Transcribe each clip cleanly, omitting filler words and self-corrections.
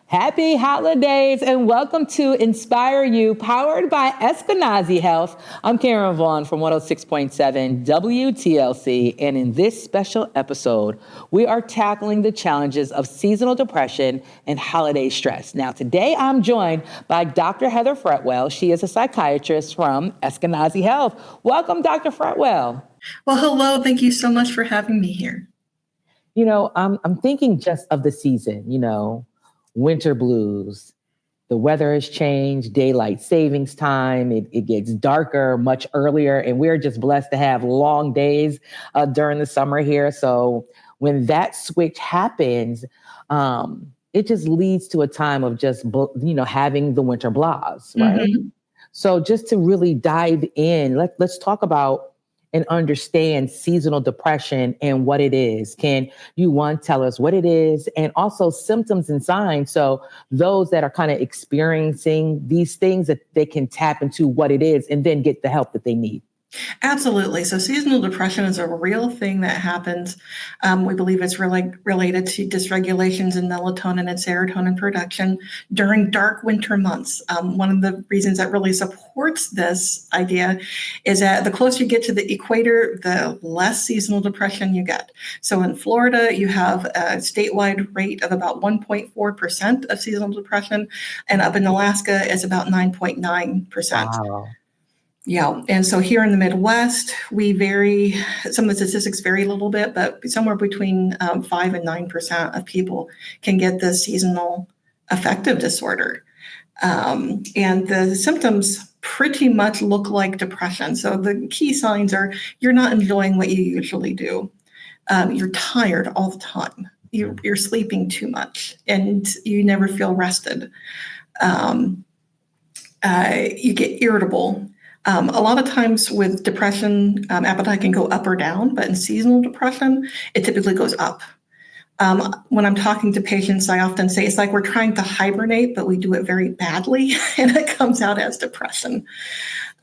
Happy holidays and welcome to Inspire You, powered by Eskenazi Health. I'm Karen Vaughn from 106.7 WTLC, and in this special episode, we are tackling the challenges of seasonal depression and holiday stress. Now, today I'm joined by Dr. Heather Fretwell. She is a psychiatrist from Eskenazi Health. Welcome, Dr. Fretwell. Well, hello. Thank you so much for having me here. I'm thinking just of the season, winter blues. The weather has changed, daylight savings time. It gets darker much earlier, and we're just blessed to have long days during the summer here. So when that switch happens, it just leads to a time of just, having the winter blahs, right? Mm-hmm. So just to really dive in, let's talk about and understand seasonal depression and what it is. Can you, one, tell us what it is and also symptoms and signs, so those that are kind of experiencing these things, that they can tap into what it is and then get the help that they need? Absolutely. So seasonal depression is a real thing that happens. We believe it's related to dysregulations in melatonin and serotonin production during dark winter months. One of the reasons that really supports this idea is that the closer you get to the equator, the less seasonal depression you get. So in Florida, you have a statewide rate of about 1.4% of seasonal depression, and up in Alaska, it's about 9.9%. Wow. Yeah. And so here in the Midwest, we vary, some of the statistics vary a little bit, but somewhere between 5 and 9% of people can get the seasonal affective disorder. And the symptoms pretty much look like depression. So the key signs are you're not enjoying what you usually do. You're tired all the time. You're sleeping too much and you never feel rested. You get irritable. A lot of times with depression, appetite can go up or down, but in seasonal depression, it typically goes up. When I'm talking to patients, I often say it's like we're trying to hibernate, but we do it very badly, and it comes out as depression.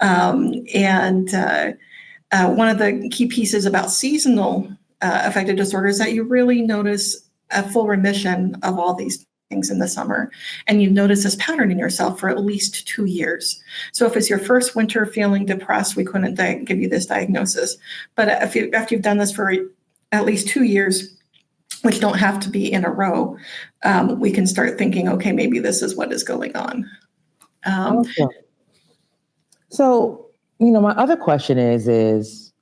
One of the key pieces about seasonal affective disorder is that you really notice a full remission of all these things in the summer, and you notice this pattern in yourself for at least 2 years. So if it's your first winter feeling depressed, we couldn't give you this diagnosis. But after you've done this for at least 2 years, which don't have to be in a row, we can start thinking, okay, maybe this is what is going on. Okay. So, my other question is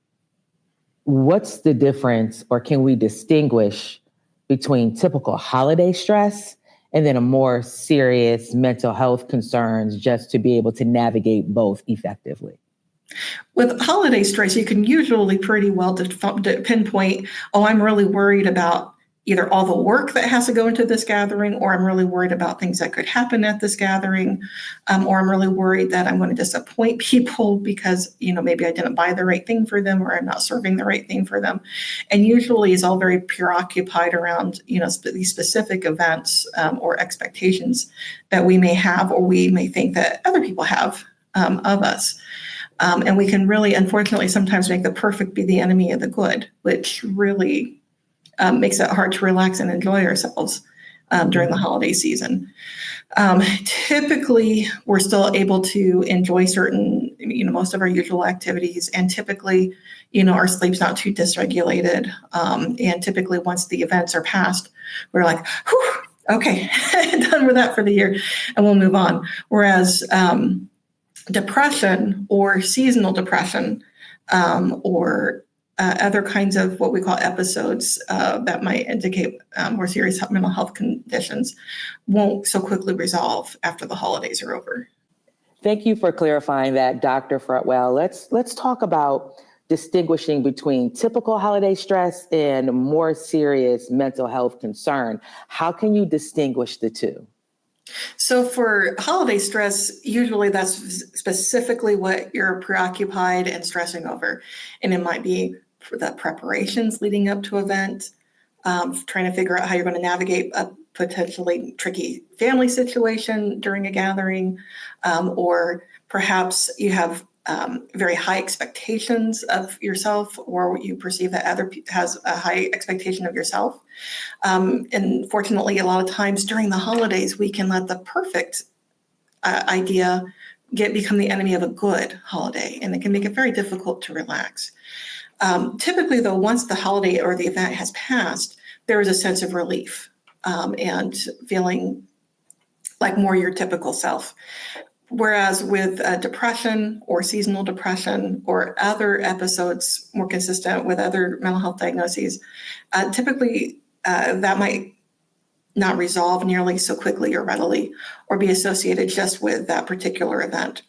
what's the difference, or can we distinguish between typical holiday stress and then a more serious mental health concerns, just to be able to navigate both effectively? With holiday stress, you can usually pretty well pinpoint, I'm really worried about either all the work that has to go into this gathering, or I'm really worried about things that could happen at this gathering, or I'm really worried that I'm going to disappoint people because, maybe I didn't buy the right thing for them, or I'm not serving the right thing for them. And usually it's all very preoccupied around, these specific events or expectations that we may have, or we may think that other people have of us. And we can really, unfortunately, sometimes make the perfect be the enemy of the good, which really makes it hard to relax and enjoy ourselves during the holiday season. Typically, we're still able to enjoy certain, most of our usual activities, and typically, our sleep's not too dysregulated. And typically, once the events are past, we're like, whew, okay, done with that for the year, and we'll move on. Whereas depression or seasonal depression or other kinds of what we call episodes that might indicate more serious mental health conditions won't so quickly resolve after the holidays are over. Thank you for clarifying that, Dr. Fretwell. Let's talk about distinguishing between typical holiday stress and more serious mental health concern. How can you distinguish the two? So for holiday stress, usually that's specifically what you're preoccupied and stressing over. And it might be for the preparations leading up to event, trying to figure out how you're going to navigate a potentially tricky family situation during a gathering, or perhaps you have very high expectations of yourself, or you perceive that other has a high expectation of yourself. And fortunately, a lot of times during the holidays, we can let the perfect idea become the enemy of a good holiday, and it can make it very difficult to relax. Typically, though, once the holiday or the event has passed, there is a sense of relief and feeling like more your typical self. Whereas with depression or seasonal depression or other episodes more consistent with other mental health diagnoses, typically that might not resolve nearly so quickly or readily, or be associated just with that particular event.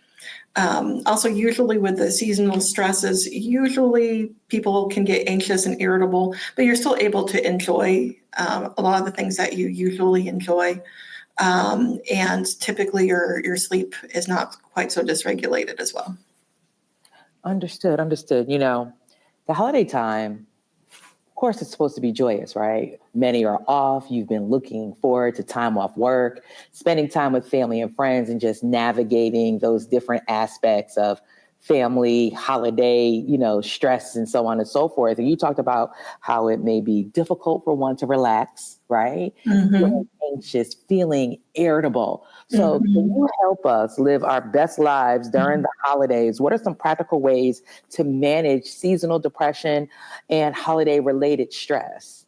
Also, usually with the seasonal stresses, usually people can get anxious and irritable, but you're still able to enjoy a lot of the things that you usually enjoy. And typically your sleep is not quite so dysregulated as well. Understood. The holiday time, of course, it's supposed to be joyous, right? Many are off. You've been looking forward to time off work, spending time with family and friends, and just navigating those different aspects of family, holiday, stress, and so on and so forth. And you talked about how it may be difficult for one to relax, right? Mm-hmm. Feeling anxious, feeling irritable. So can you help us live our best lives during the holidays? What are some practical ways to manage seasonal depression and holiday-related stress?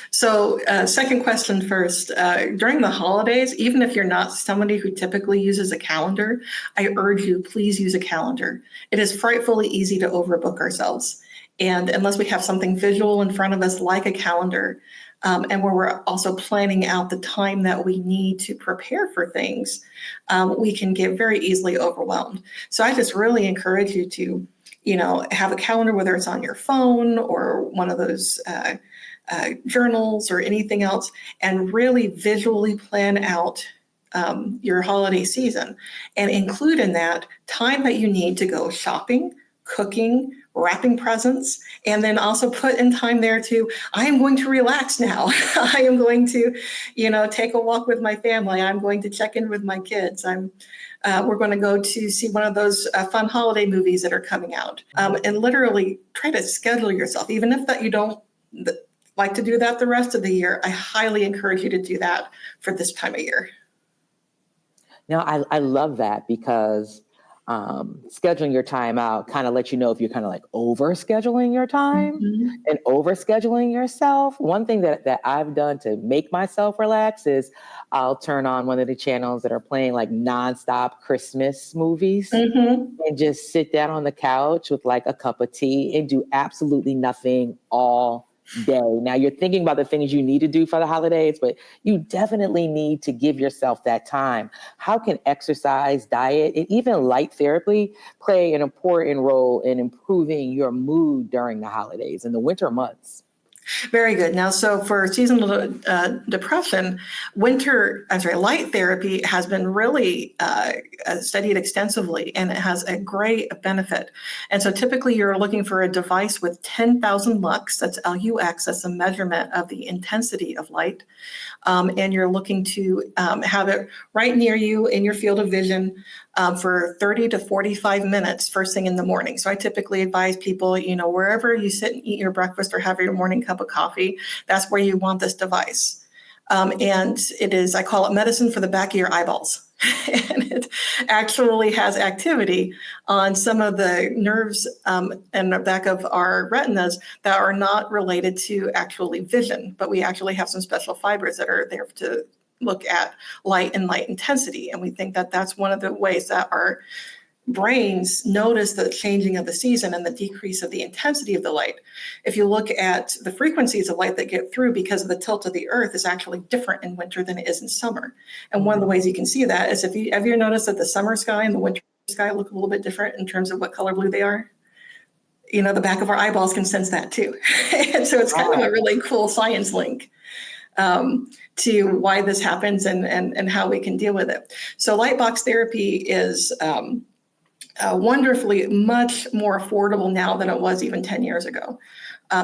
So second question first, during the holidays, even if you're not somebody who typically uses a calendar, I urge you, please use a calendar. It is frightfully easy to overbook ourselves. And unless we have something visual in front of us like a calendar, and where we're also planning out the time that we need to prepare for things, we can get very easily overwhelmed. So I just really encourage you to, have a calendar, whether it's on your phone or one of those journals or anything else, and really visually plan out your holiday season and include in that time that you need to go shopping, cooking, wrapping presents, and then also put in time there I am going to relax now. I am going to, take a walk with my family. I'm going to check in with my kids. We're going to go to see one of those fun holiday movies that are coming out. And literally try to schedule yourself, even if that you don't like to do that the rest of the year. I highly encourage you to do that for this time of year. Now, I love that because scheduling your time out kind of lets you know if you're kind of like over scheduling your time and over scheduling yourself. One thing that I've done to make myself relax is I'll turn on one of the channels that are playing like nonstop Christmas movies and just sit down on the couch with like a cup of tea and do absolutely nothing all day. Now you're thinking about the things you need to do for the holidays, but you definitely need to give yourself that time. How can exercise, diet, and even light therapy play an important role in improving your mood during the holidays in the winter months? Very good. Now, so for seasonal depression, light therapy has been really studied extensively, and it has a great benefit. And so typically you're looking for a device with 10,000 lux, that's LUX, that's a measurement of the intensity of light. And you're looking to have it right near you in your field of vision for 30 to 45 minutes first thing in the morning. So I typically advise people, wherever you sit and eat your breakfast or have your morning cup of coffee, that's where you want this device. And it is, I call it medicine for the back of your eyeballs. And it actually has activity on some of the nerves in the back of our retinas that are not related to actually vision, but we actually have some special fibers that are there to look at light and light intensity. And we think that that's one of the ways that our brains notice the changing of the season and the decrease of the intensity of the light. If you look at the frequencies of light that get through because of the tilt of the earth is actually different in winter than it is in summer. And one of the ways you can see that is have you noticed that the summer sky and the winter sky look a little bit different in terms of what color blue they are? The back of our eyeballs can sense that too. And so it's kind of a really cool science link to why this happens and how we can deal with it. So light box therapy is wonderfully much more affordable now than it was even 10 years ago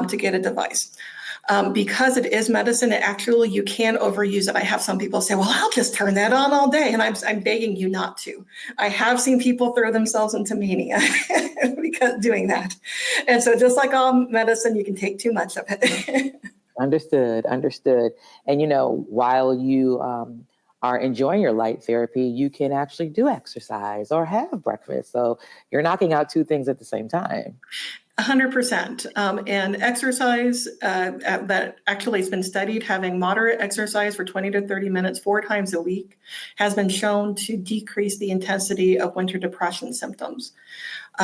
to get a device. Because it is medicine, you can overuse it. I have some people say, well, I'll just turn that on all day. And I'm begging you not to. I have seen people throw themselves into mania because doing that. And so just like all medicine, you can take too much of it. Understood. And, while you are enjoying your light therapy, you can actually do exercise or have breakfast. So you're knocking out two things at the same time. 100%. And exercise, that actually has been studied, having moderate exercise for 20 to 30 minutes 4 times a week has been shown to decrease the intensity of winter depression symptoms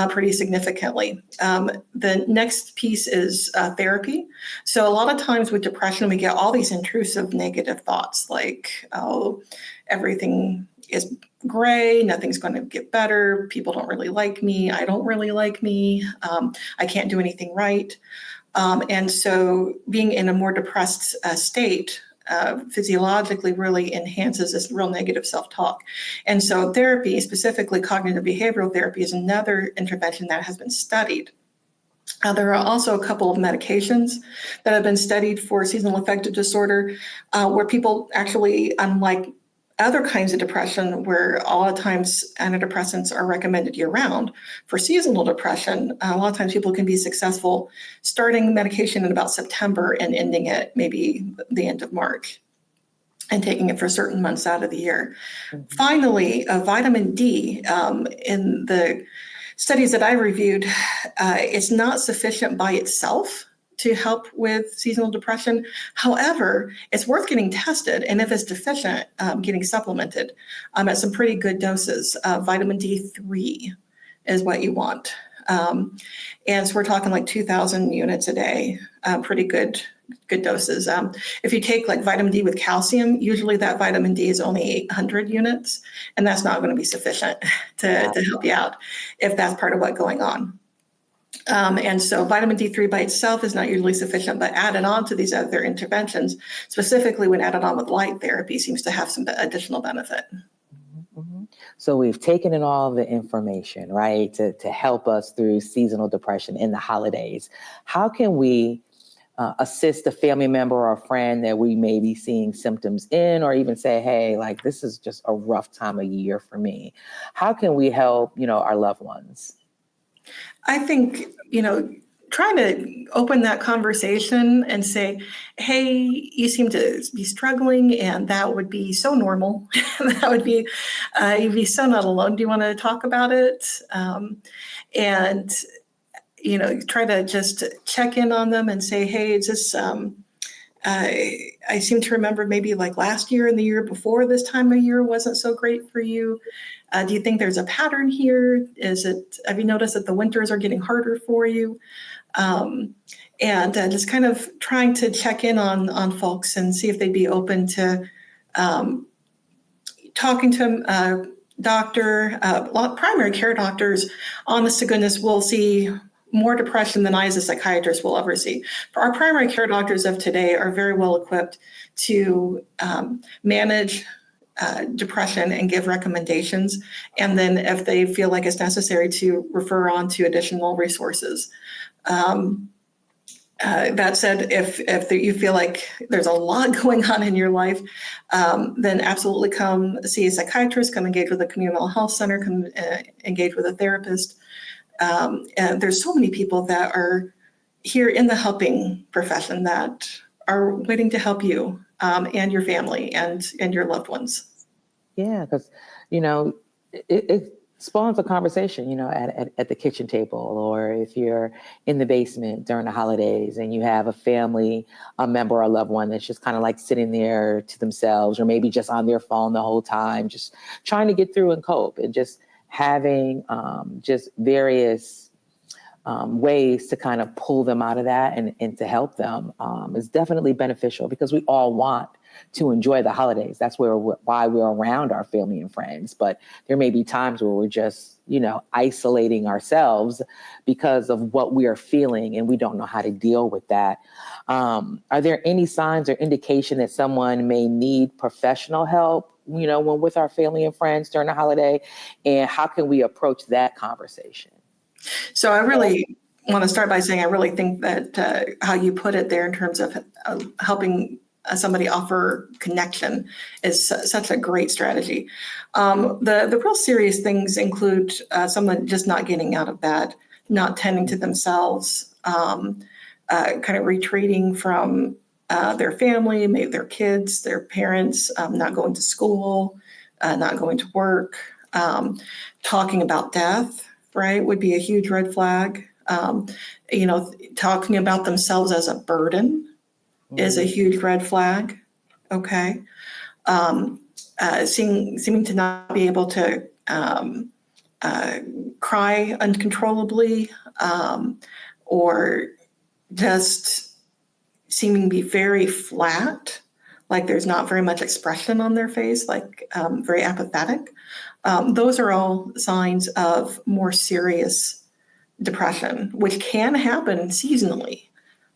pretty significantly. The next piece is therapy. So a lot of times with depression, we get all these intrusive negative thoughts like, oh, everything is gray, nothing's going to get better, people don't really like me, I don't really like me, I can't do anything right. And so being in a more depressed state physiologically really enhances this real negative self-talk. And so therapy, specifically cognitive behavioral therapy, is another intervention that has been studied. There are also a couple of medications that have been studied for seasonal affective disorder, where people actually, unlike other kinds of depression, where a lot of times antidepressants are recommended year-round, for seasonal depression, a lot of times people can be successful starting medication in about September and ending it maybe the end of March and taking it for certain months out of the year. Mm-hmm. Finally, vitamin D, in the studies that I reviewed, it's not sufficient by itself to help with seasonal depression. However, it's worth getting tested, and if it's deficient, getting supplemented at some pretty good doses. Vitamin D3 is what you want. And so we're talking like 2,000 units a day, pretty good doses. If you take like vitamin D with calcium, usually that vitamin D is only 800 units, and that's not going to be sufficient to help you out if that's part of what's going on. And so vitamin D3 by itself is not usually sufficient, but added on to these other interventions, specifically when added on with light therapy, seems to have some additional benefit. Mm-hmm. So we've taken in all the information, right, to help us through seasonal depression in the holidays. How can we assist a family member or a friend that we may be seeing symptoms in, or even say, hey, like, this is just a rough time of year for me? How can we help, our loved ones? I think, trying to open that conversation and say, hey, you seem to be struggling, and that would be so normal. That would be, you'd be so not alone. Do you want to talk about it? And, try to just check in on them and say, hey, it's just, I seem to remember maybe like last year and the year before this time of year wasn't so great for you. Do you think there's a pattern here? Have you noticed that the winters are getting harder for you? And just kind of trying to check in on folks and see if they'd be open to talking to a doctor. A lot of primary care doctors, honest to goodness, will see more depression than I as a psychiatrist will ever see. Our primary care doctors of today are very well equipped to manage depression and give recommendations. And then if they feel like it's necessary, to refer on to additional resources. That said, if you feel like there's a lot going on in your life, then absolutely come see a psychiatrist, come engage with a communal health center, come engage with a therapist. And there's so many people that are here in the helping profession that are waiting to help you and your family and your loved ones. Yeah, because, it spawns a conversation, at the kitchen table, or if you're in the basement during the holidays and you have a member or a loved one that's just kind of like sitting there to themselves, or maybe just on their phone the whole time, just trying to get through and cope, and just having just various ways to kind of pull them out of that and to help them is definitely beneficial, because we all want to enjoy the holidays. That's why we're around our family and friends. But there may be times where we're just, isolating ourselves because of what we are feeling, and we don't know how to deal with that. Are there any signs or indication that someone may need professional help, when with our family and friends during the holiday? And how can we approach that conversation? So I really want to start by saying I really think that how you put it there in terms of helping somebody offer connection is such a great strategy. The real serious things include someone just not getting out of bed, not tending to themselves, kind of retreating from their family, maybe their kids, their parents, not going to school, not going to work, talking about death, right, would be a huge red flag. Talking about themselves as a burden is a huge red flag. Okay. Seeming to not be able to cry uncontrollably, or just seeming to be very flat, like there's not very much expression on their face, like very apathetic. Those are all signs of more serious depression, which can happen seasonally,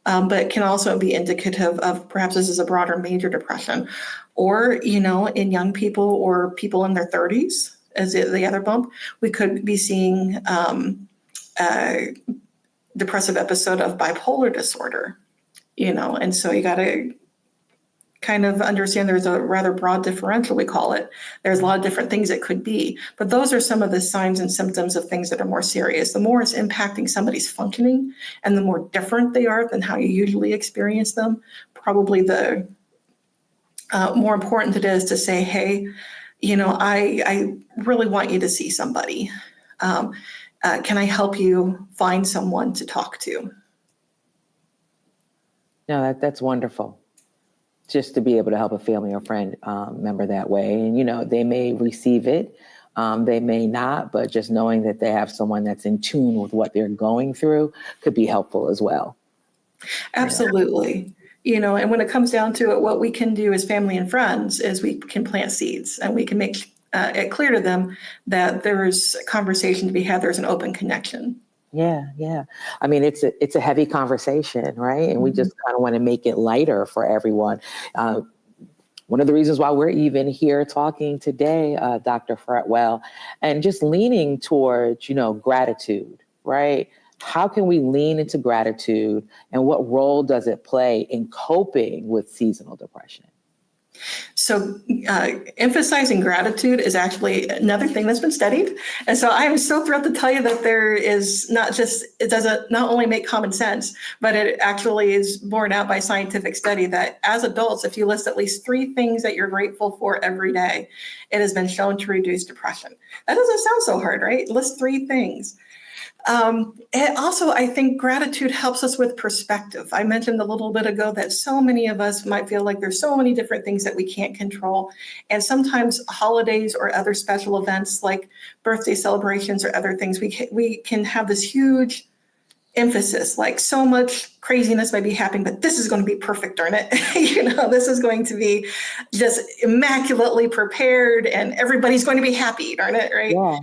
but can also be indicative of perhaps this is a broader major depression. Or, in young people or people in their 30s, as the other bump, we could be seeing a depressive episode of bipolar disorder, and so you got to kind of understand there's a rather broad differential, we call it. There's a lot of different things it could be, but those are some of the signs and symptoms of things that are more serious. The more it's impacting somebody's functioning and the more different they are than how you usually experience them, probably the more important it is to say, hey, I really want you to see somebody. Can I help you find someone to talk to? No, that's wonderful. Just to be able to help a family or friend member that way. And, they may receive it, they may not, but just knowing that they have someone that's in tune with what they're going through could be helpful as well. Absolutely. And when it comes down to it, what we can do as family and friends is we can plant seeds and we can make it clear to them that there's a conversation to be had, there's an open connection. Yeah. I mean, it's a heavy conversation, right? And we just kind of want to make it lighter for everyone. One of the reasons why we're even here talking today, Dr. Fretwell, and just leaning towards, gratitude, right? How can we lean into gratitude, and what role does it play in coping with seasonal depression? So emphasizing gratitude is actually another thing that's been studied. And so I'm so thrilled to tell you that there is it doesn't not only make common sense, but it actually is borne out by scientific study that as adults, if you list at least 3 things that you're grateful for every day, it has been shown to reduce depression. That doesn't sound so hard, right? List 3 things. And also, I think gratitude helps us with perspective. I mentioned a little bit ago that so many of us might feel like there's so many different things that we can't control. And sometimes holidays or other special events like birthday celebrations or other things, we can have this huge emphasis, like so much craziness might be happening, but this is going to be perfect, darn it. This is going to be just immaculately prepared and everybody's going to be happy, darn it, right? Yeah.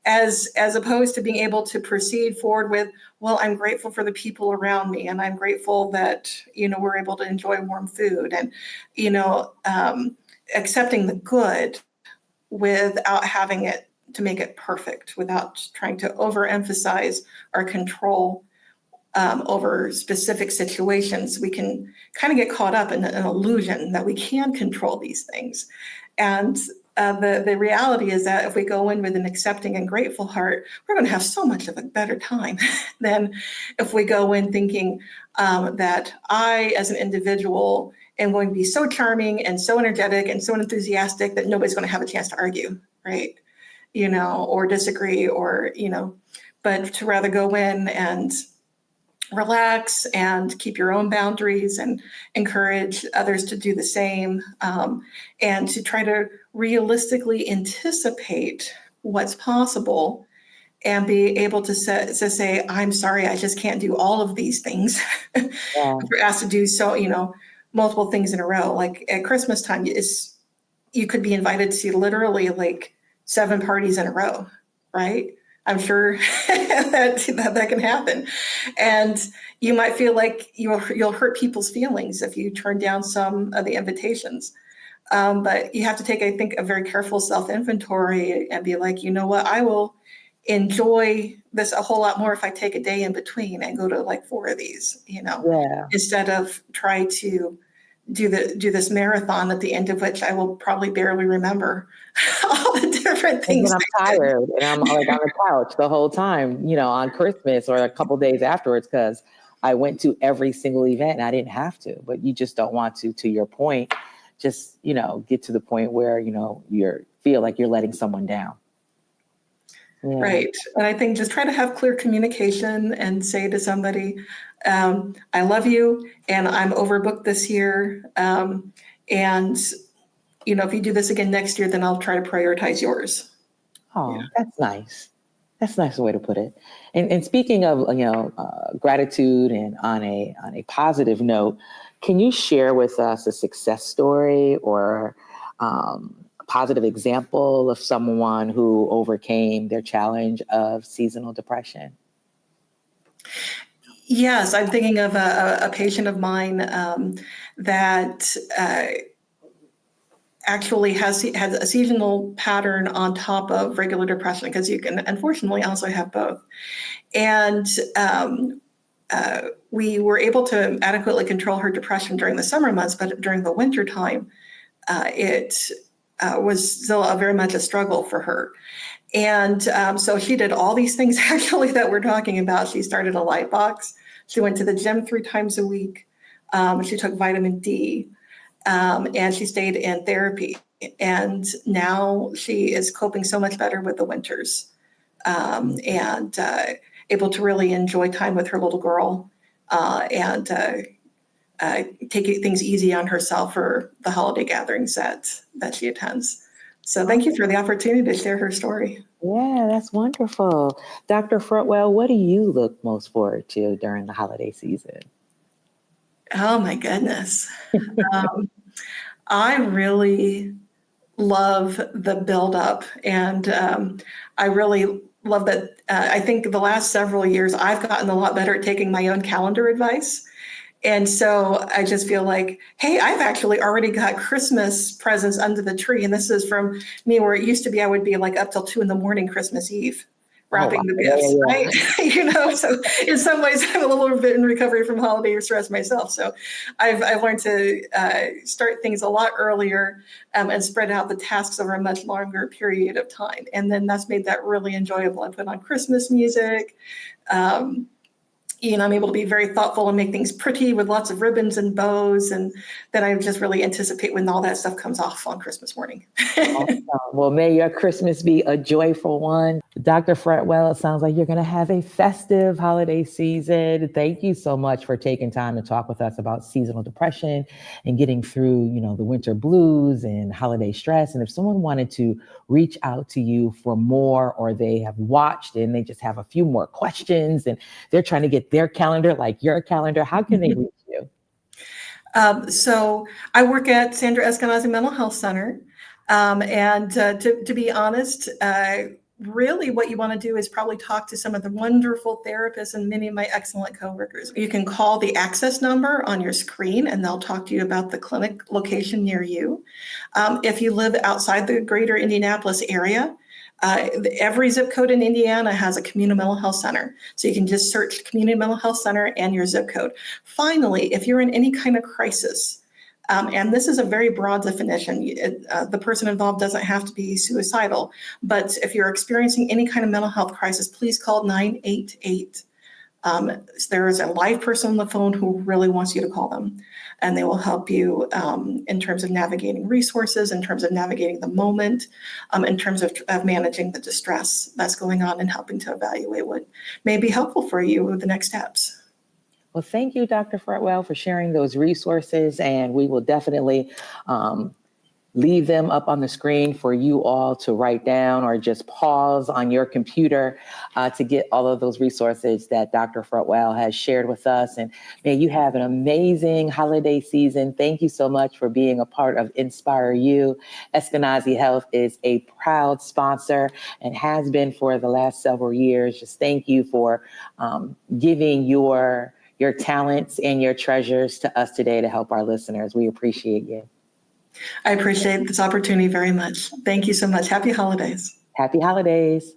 As opposed to being able to proceed forward with, well, I'm grateful for the people around me, and I'm grateful that, we're able to enjoy warm food, and, accepting the good without having it to make it perfect, without trying to overemphasize our control over specific situations. We can kind of get caught up in an illusion that we can control these things. And the reality is that if we go in with an accepting and grateful heart, we're going to have so much of a better time than if we go in thinking that I, as an individual, am going to be so charming and so energetic and so enthusiastic that nobody's going to have a chance to argue, right? Or disagree, or, but to rather go in and relax and keep your own boundaries and encourage others to do the same, and to try to realistically anticipate what's possible and be able to say, I'm sorry, I just can't do all of these things. Yeah. If we're asked to do so, multiple things in a row, like at Christmas time, you could be invited to literally like 7 parties in a row, right? I'm sure that can happen. And you might feel like you'll hurt people's feelings if you turn down some of the invitations. But you have to take, I think, a very careful self-inventory and be like, you know what, I will enjoy this a whole lot more if I take a day in between and go to like 4 of these, Yeah. instead of try to do this marathon at the end of which I will probably barely remember all the different And things then I'm I did. tired and I'm like on the couch the whole time, on Christmas or a couple days afterwards, because I went to every single event and I didn't have to, but you just don't want to your point, just, get to the point where, you feel like you're letting someone down. Yeah. Right. And I think just try to have clear communication and say to somebody, I love you and I'm overbooked this year. And, if you do this again next year, then I'll try to prioritize yours. Oh, yeah. That's nice. That's a nice way to put it. And speaking of, gratitude and on a positive note, can you share with us a success story or a positive example of someone who overcame their challenge of seasonal depression? Yes, I'm thinking of a patient of mine that actually has a seasonal pattern on top of regular depression, because you can unfortunately also have both. And we were able to adequately control her depression during the summer months, but during the winter time, it was still very much a struggle for her. And so she did all these things actually that we're talking about. She started a light box. She went to the gym 3 times a week. She took vitamin D. And she stayed in therapy. And now she is coping so much better with the winters, and able to really enjoy time with her little girl, and take things easy on herself for the holiday gatherings that she attends. So thank you for the opportunity to share her story. Yeah, that's wonderful. Dr. Fretwell, what do you look most forward to during the holiday season? Oh my goodness. I really love the buildup, and I really love that. I think the last several years I've gotten a lot better at taking my own calendar advice. And so I just feel like, hey, I've actually already got Christmas presents under the tree. And this is from me, where it used to be I would be like up till 2 a.m. Christmas Eve wrapping the gifts, right? So in some ways I'm a little bit in recovery from holiday stress myself. So I've learned to start things a lot earlier, and spread out the tasks over a much longer period of time. And then that's made that really enjoyable. I put on Christmas music. I'm able to be very thoughtful and make things pretty with lots of ribbons and bows. And then I just really anticipate when all that stuff comes off on Christmas morning. Awesome. Well, may your Christmas be a joyful one. Dr. Fretwell, it sounds like you're going to have a festive holiday season. Thank you so much for taking time to talk with us about seasonal depression and getting through, the winter blues and holiday stress. And if someone wanted to reach out to you for more, or they have watched and they just have a few more questions and they're trying to get their calendar like your calendar, how can they reach you? So I work at Sandra Eskenazi Mental Health Center. And to be honest, really what you want to do is probably talk to some of the wonderful therapists and many of my excellent coworkers. You can call the access number on your screen and they'll talk to you about the clinic location near you. If you live outside the greater Indianapolis area, every zip code in Indiana has a community mental health center. So you can just search community mental health center and your zip code. Finally, if you're in any kind of crisis, and this is a very broad definition, the person involved doesn't have to be suicidal, but if you're experiencing any kind of mental health crisis, please call 988. There is a live person on the phone who really wants you to call them, and they will help you in terms of navigating resources, in terms of navigating the moment, in terms of managing the distress that's going on, and helping to evaluate what may be helpful for you with the next steps. Well, thank you, Dr. Fretwell, for sharing those resources, and we will definitely leave them up on the screen for you all to write down or just pause on your computer to get all of those resources that Dr. Fretwell has shared with us. And may you have an amazing holiday season. Thank you so much for being a part of Inspire You. Eskenazi Health is a proud sponsor and has been for the last several years. Just thank you for giving your talents and your treasures to us today to help our listeners. We appreciate you. I appreciate this opportunity very much. Thank you so much. Happy holidays. Happy holidays.